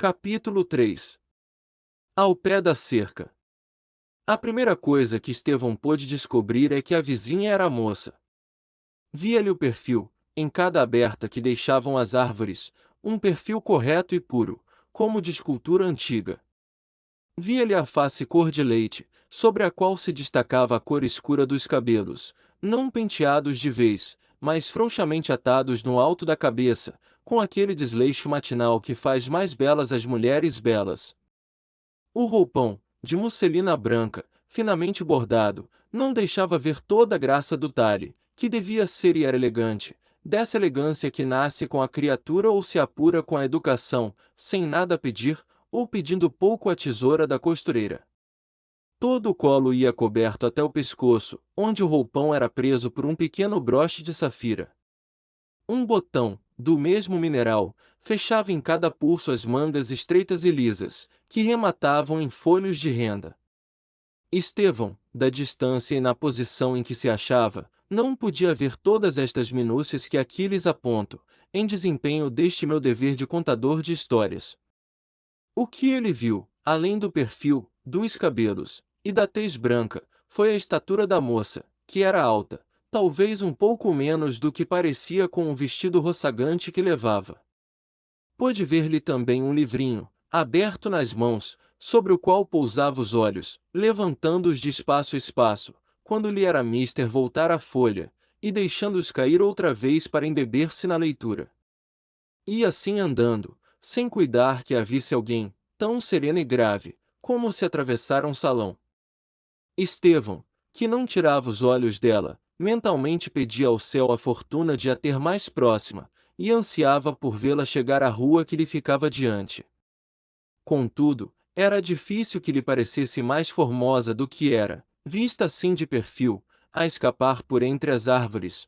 Capítulo 3. Ao pé da cerca. A primeira coisa que Estevão pôde descobrir é que a vizinha era a moça. Via-lhe o perfil, em cada aberta que deixavam as árvores, um perfil correto e puro, como de escultura antiga. Via-lhe a face cor de leite, sobre a qual se destacava a cor escura dos cabelos, não penteados de vez, mas frouxamente atados no alto da cabeça, com aquele desleixo matinal que faz mais belas as mulheres belas. O roupão, de musselina branca, finamente bordado, não deixava ver toda a graça do talhe, que devia ser e era elegante, dessa elegância que nasce com a criatura ou se apura com a educação, sem nada pedir, ou pedindo pouco a tesoura da costureira. Todo o colo ia coberto até o pescoço, onde o roupão era preso por um pequeno broche de safira. Um botão, do mesmo mineral, fechava em cada pulso as mangas estreitas e lisas, que rematavam em folhos de renda. Estevão, da distância e na posição em que se achava, não podia ver todas estas minúcias que aqui lhes aponto, em desempenho deste meu dever de contador de histórias. O que ele viu, além do perfil, dos cabelos, e da tez branca, foi a estatura da moça, que era alta, talvez um pouco menos do que parecia com o vestido roçagante que levava. Pôde ver-lhe também um livrinho, aberto nas mãos, sobre o qual pousava os olhos, levantando-os de espaço a espaço, quando lhe era mister voltar a folha, e deixando-os cair outra vez para embeber-se na leitura. E assim andando, sem cuidar que a visse alguém, tão serena e grave, como se atravessara um salão. Estevão, que não tirava os olhos dela, mentalmente pedia ao céu a fortuna de a ter mais próxima, e ansiava por vê-la chegar à rua que lhe ficava diante. Contudo, era difícil que lhe parecesse mais formosa do que era, vista assim de perfil, a escapar por entre as árvores.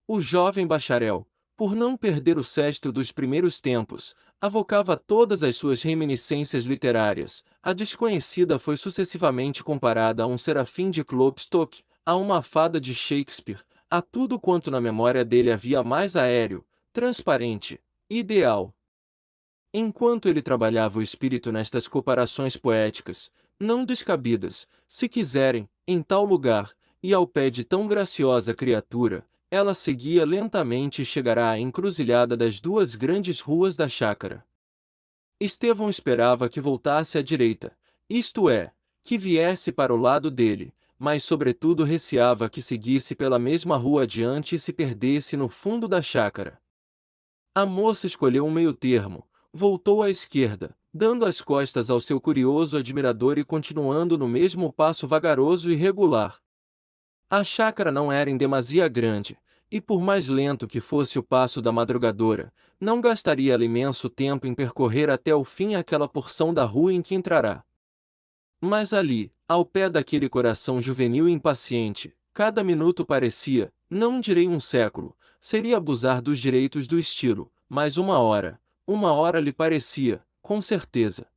O jovem bacharel, por não perder o sestro dos primeiros tempos, avocava todas as suas reminiscências literárias. A desconhecida foi sucessivamente comparada a um serafim de Klopstock, a uma fada de Shakespeare, a tudo quanto na memória dele havia mais aéreo, transparente, ideal. Enquanto ele trabalhava o espírito nestas comparações poéticas, não descabidas, se quiserem, em tal lugar, e ao pé de tão graciosa criatura, ela seguia lentamente e chegará à encruzilhada das duas grandes ruas da chácara. Estevão esperava que voltasse à direita, isto é, que viesse para o lado dele, mas sobretudo receava que seguisse pela mesma rua adiante e se perdesse no fundo da chácara. A moça escolheu um meio-termo, voltou à esquerda, dando as costas ao seu curioso admirador e continuando no mesmo passo vagaroso e regular. A chácara não era em demasia grande, e por mais lento que fosse o passo da madrugadora, não gastaria ela imenso tempo em percorrer até o fim aquela porção da rua em que entrará. Mas ali, ao pé daquele coração juvenil e impaciente, cada minuto parecia, não direi um século, seria abusar dos direitos do estilo, mas uma hora lhe parecia, com certeza.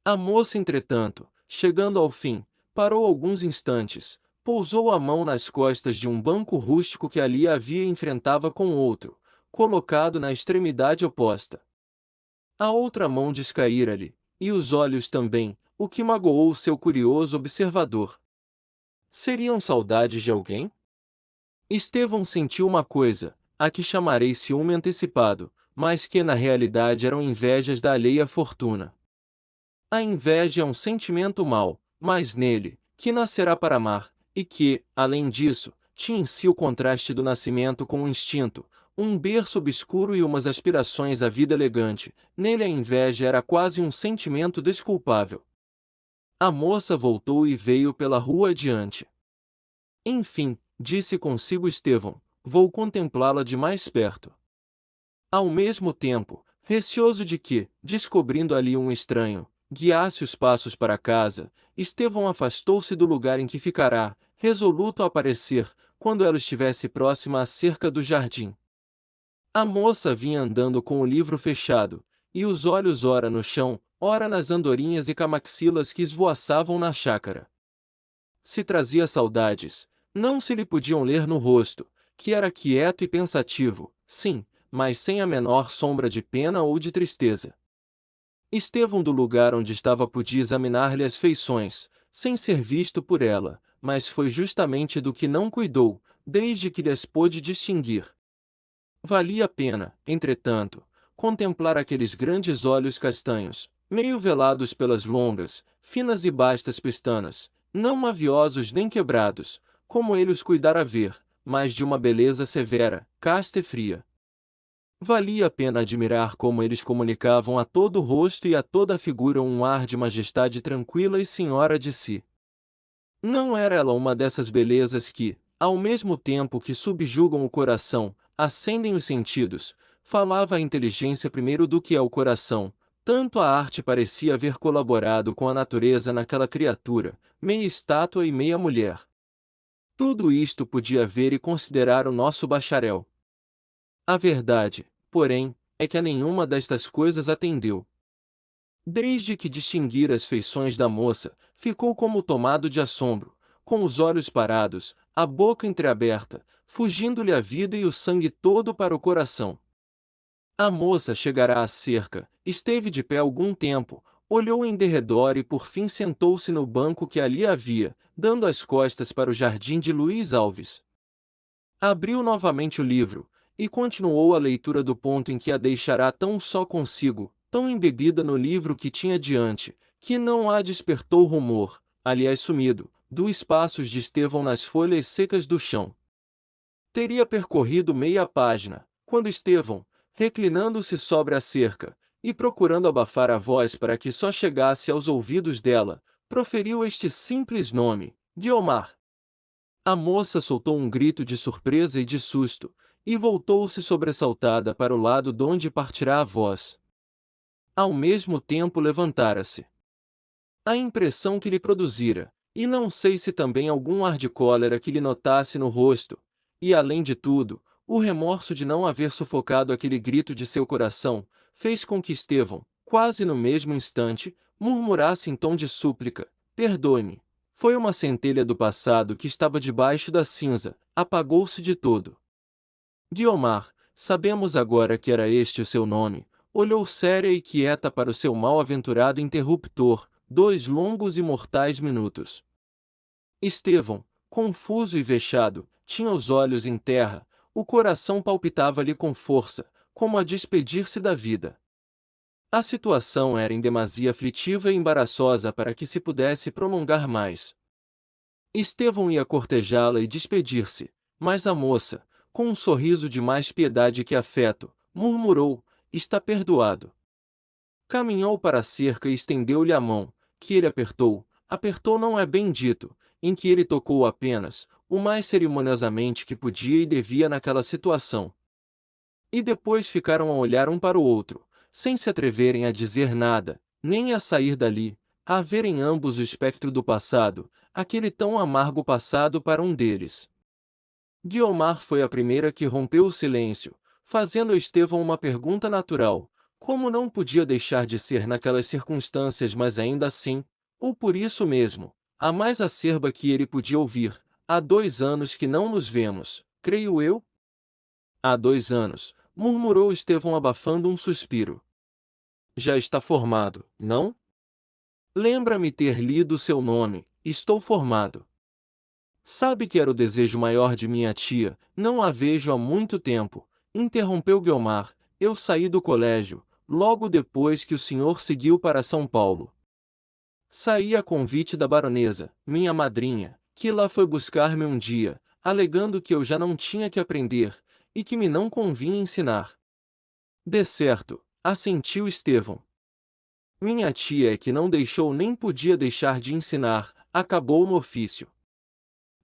A moça, entretanto, chegando ao fim, parou alguns instantes, pousou a mão nas costas de um banco rústico que ali havia e enfrentava com outro, colocado na extremidade oposta. A outra mão descaíra-lhe, e os olhos também, o que magoou o seu curioso observador. Seriam saudades de alguém? Estevão sentiu uma coisa, a que chamarei ciúme antecipado, mas que na realidade eram invejas da alheia fortuna. A inveja é um sentimento mau, mas nele, que nascerá para amar, e que, além disso, tinha em si o contraste do nascimento com o instinto, um berço obscuro e umas aspirações à vida elegante, nele a inveja era quase um sentimento desculpável. A moça voltou e veio pela rua adiante. Enfim, disse consigo Estevão, vou contemplá-la de mais perto. Ao mesmo tempo, receoso de que, descobrindo ali um estranho, guiasse os passos para casa, Estevão afastou-se do lugar em que ficará, resoluto a aparecer, quando ela estivesse próxima à cerca do jardim. A moça vinha andando com o livro fechado, e os olhos ora no chão, ora nas andorinhas e camaxilas que esvoaçavam na chácara. Se trazia saudades, não se lhe podiam ler no rosto, que era quieto e pensativo, sim, mas sem a menor sombra de pena ou de tristeza. Estevão do lugar onde estava podia examinar-lhe as feições, sem ser visto por ela, mas foi justamente do que não cuidou, desde que lhes pôde distinguir. Valia a pena, entretanto, contemplar aqueles grandes olhos castanhos, meio velados pelas longas, finas e bastas pestanas, não maviosos nem quebrados, como ele os cuidara ver, mas de uma beleza severa, casta e fria. Valia a pena admirar como eles comunicavam a todo o rosto e a toda a figura um ar de majestade tranquila e senhora de si. Não era ela uma dessas belezas que, ao mesmo tempo que subjugam o coração, acendem os sentidos? Falava a inteligência primeiro do que ao coração, tanto a arte parecia haver colaborado com a natureza naquela criatura, meia estátua e meia mulher. Tudo isto podia ver e considerar o nosso bacharel. A verdade, porém, é que a nenhuma destas coisas atendeu. Desde que distinguira as feições da moça, ficou como tomado de assombro, com os olhos parados, a boca entreaberta, fugindo-lhe a vida e o sangue todo para o coração. A moça chegara à cerca, esteve de pé algum tempo, olhou em derredor e por fim sentou-se no banco que ali havia, dando as costas para o jardim de Luís Alves. Abriu novamente o livro, e continuou a leitura do ponto em que a deixará tão só consigo, tão embebida no livro que tinha diante, que não a despertou rumor, aliás sumido, dos espaços de Estevão nas folhas secas do chão. Teria percorrido meia página, quando Estevão, reclinando-se sobre a cerca, e procurando abafar a voz para que só chegasse aos ouvidos dela, proferiu este simples nome, Guiomar. A moça soltou um grito de surpresa e de susto, e voltou-se sobressaltada para o lado donde partirá a voz. Ao mesmo tempo levantara-se. A impressão que lhe produzira, e não sei se também algum ar de cólera que lhe notasse no rosto, e além de tudo, o remorso de não haver sufocado aquele grito de seu coração, fez com que Estevão, quase no mesmo instante, murmurasse em tom de súplica: perdoe-me. Foi uma centelha do passado que estava debaixo da cinza, apagou-se de todo. Guiomar, sabemos agora que era este o seu nome, olhou séria e quieta para o seu mal-aventurado interruptor, 2 longos e mortais minutos. Estevão, confuso e vexado, tinha os olhos em terra, o coração palpitava-lhe com força, como a despedir-se da vida. A situação era em demasia aflitiva e embaraçosa para que se pudesse prolongar mais. Estevão ia cortejá-la e despedir-se, mas a moça, com um sorriso de mais piedade que afeto, murmurou: está perdoado. Caminhou para a cerca e estendeu-lhe a mão, que ele apertou, não é bem dito, em que ele tocou apenas, o mais cerimoniosamente que podia e devia naquela situação. E depois ficaram a olhar um para o outro, sem se atreverem a dizer nada, nem a sair dali, a verem ambos o espectro do passado, aquele tão amargo passado para um deles. Guiomar foi a primeira que rompeu o silêncio, fazendo a Estevão uma pergunta natural, como não podia deixar de ser naquelas circunstâncias, mas ainda assim, ou por isso mesmo, a mais acerba que ele podia ouvir: há 2 anos que não nos vemos, creio eu? Há 2 anos, murmurou Estevão abafando um suspiro. Já está formado, não? Lembra-me ter lido seu nome, estou formado. Sabe que era o desejo maior de minha tia, não a vejo há muito tempo, interrompeu Guiomar. Eu saí do colégio, logo depois que o senhor seguiu para São Paulo. Saí a convite da baronesa, minha madrinha, que lá foi buscar-me um dia, alegando que eu já não tinha que aprender, e que me não convinha ensinar. De certo, assentiu Estevão. Minha tia é que não deixou nem podia deixar de ensinar, acabou no ofício.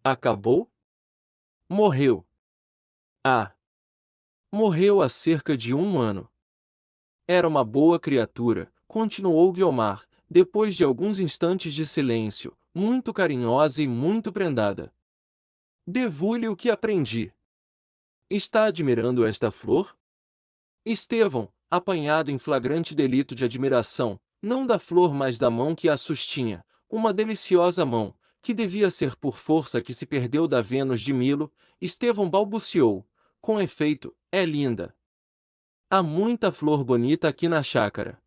Acabou? Morreu. Ah! Morreu há cerca de 1 ano. Era uma boa criatura, continuou Guiomar, depois de alguns instantes de silêncio, muito carinhosa e muito prendada. Devo-lhe o que aprendi. Está admirando esta flor? Estevão, apanhado em flagrante delito de admiração, não da flor mas da mão que a sustinha, uma deliciosa mão, que devia ser por força que se perdeu da Vênus de Milo, Estevão balbuciou: com efeito, é linda. Há muita flor bonita aqui na chácara.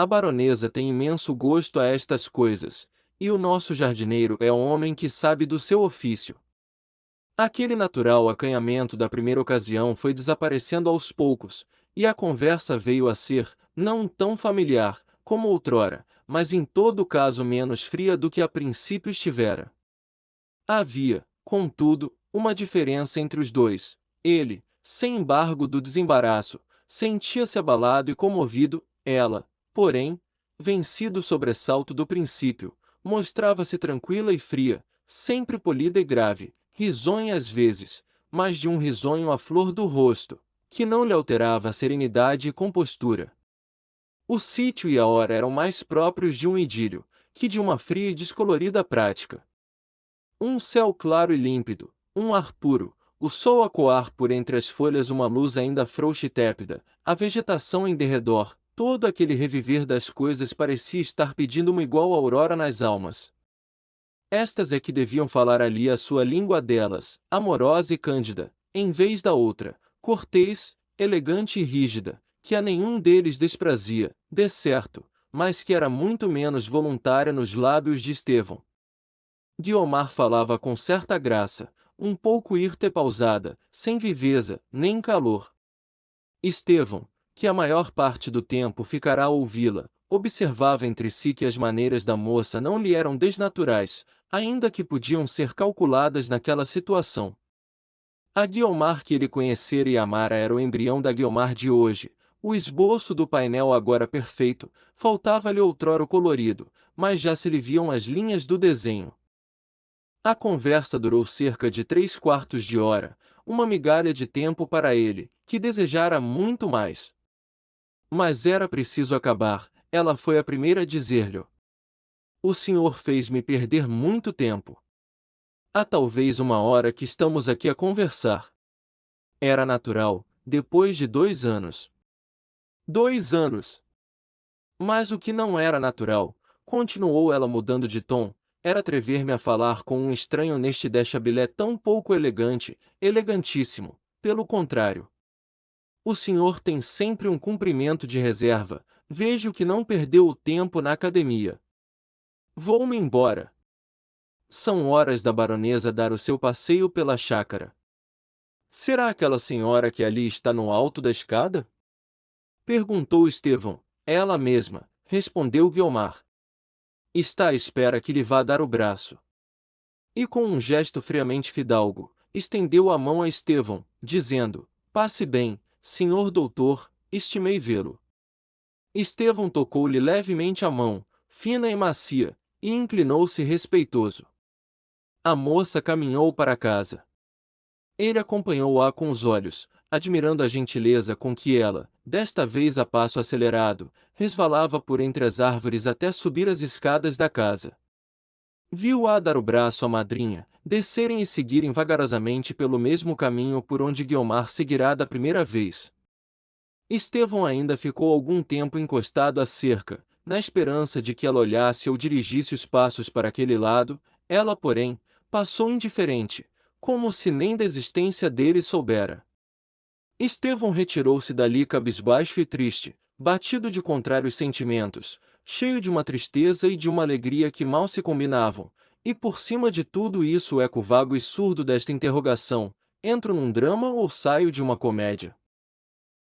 A baronesa tem imenso gosto a estas coisas, e o nosso jardineiro é um homem que sabe do seu ofício. Aquele natural acanhamento da primeira ocasião foi desaparecendo aos poucos, e a conversa veio a ser, não tão familiar, como outrora, mas em todo caso menos fria do que a princípio estivera. Havia, contudo, uma diferença entre os dois. Ele, sem embargo do desembaraço, sentia-se abalado e comovido, ela, porém, vencido o sobressalto do princípio, mostrava-se tranquila e fria, sempre polida e grave, risonha às vezes, mas de um risonho à flor do rosto, que não lhe alterava a serenidade e compostura. O sítio e a hora eram mais próprios de um idílio, que de uma fria e descolorida prática. Um céu claro e límpido, um ar puro, o sol a coar por entre as folhas uma luz ainda frouxa e tépida, a vegetação em derredor, todo aquele reviver das coisas parecia estar pedindo uma igual aurora nas almas. Estas é que deviam falar ali a sua língua delas, amorosa e cândida, em vez da outra, cortês, elegante e rígida, que a nenhum deles desprazia, de certo, mas que era muito menos voluntária nos lábios de Estevão. Guiomar falava com certa graça, um pouco hirta e pausada, sem viveza, nem calor. Estevão, que a maior parte do tempo ficará a ouvi-la, observava entre si que as maneiras da moça não lhe eram desnaturais, ainda que podiam ser calculadas naquela situação. A Guiomar que ele conhecera e amara era o embrião da Guiomar de hoje, o esboço do painel agora perfeito, faltava-lhe outrora o colorido, mas já se lhe viam as linhas do desenho. A conversa durou cerca de 3/4 de hora, uma migalha de tempo para ele, que desejara muito mais. Mas era preciso acabar, ela foi a primeira a dizer-lhe: "O senhor fez-me perder muito tempo. Há talvez uma hora que estamos aqui a conversar." Era natural, depois de 2 anos. 2 anos! Mas o que não era natural, continuou ela mudando de tom, era atrever-me a falar com um estranho neste deschabilé tão pouco elegante, elegantíssimo, pelo contrário. O senhor tem sempre um cumprimento de reserva, vejo que não perdeu o tempo na academia. Vou-me embora. São horas da baronesa dar o seu passeio pela chácara. Será aquela senhora que ali está no alto da escada? Perguntou Estevão. Ela mesma, respondeu Guiomar. Está à espera que lhe vá dar o braço. E com um gesto friamente fidalgo, estendeu a mão a Estevão, dizendo: "Passe bem, senhor doutor, estimei vê-lo." Estevão tocou-lhe levemente a mão, fina e macia, e inclinou-se respeitoso. A moça caminhou para casa. Ele acompanhou-a com os olhos, admirando a gentileza com que ela, desta vez a passo acelerado, resvalava por entre as árvores até subir as escadas da casa. Viu-a dar o braço à madrinha, descerem e seguirem vagarosamente pelo mesmo caminho por onde Guiomar seguirá da primeira vez. Estevão ainda ficou algum tempo encostado à cerca, na esperança de que ela olhasse ou dirigisse os passos para aquele lado. Ela, porém, passou indiferente, como se nem da existência dele soubera. Estevão retirou-se dali cabisbaixo e triste, batido de contrários sentimentos, cheio de uma tristeza e de uma alegria que mal se combinavam, e por cima de tudo isso o eco vago e surdo desta interrogação: entro num drama ou saio de uma comédia?